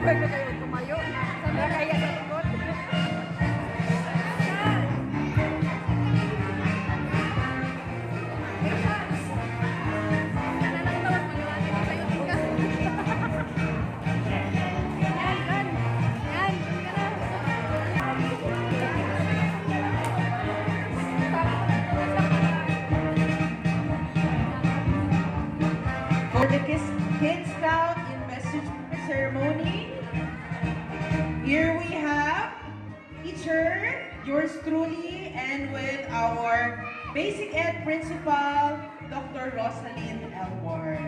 Pwede kayo tumayo. Sabi kaya sa likod. For the Kid Scout Investor Ceremony, here we have teacher, yours truly, and with our Basic Ed Principal, Dr. Rosalind Elmore.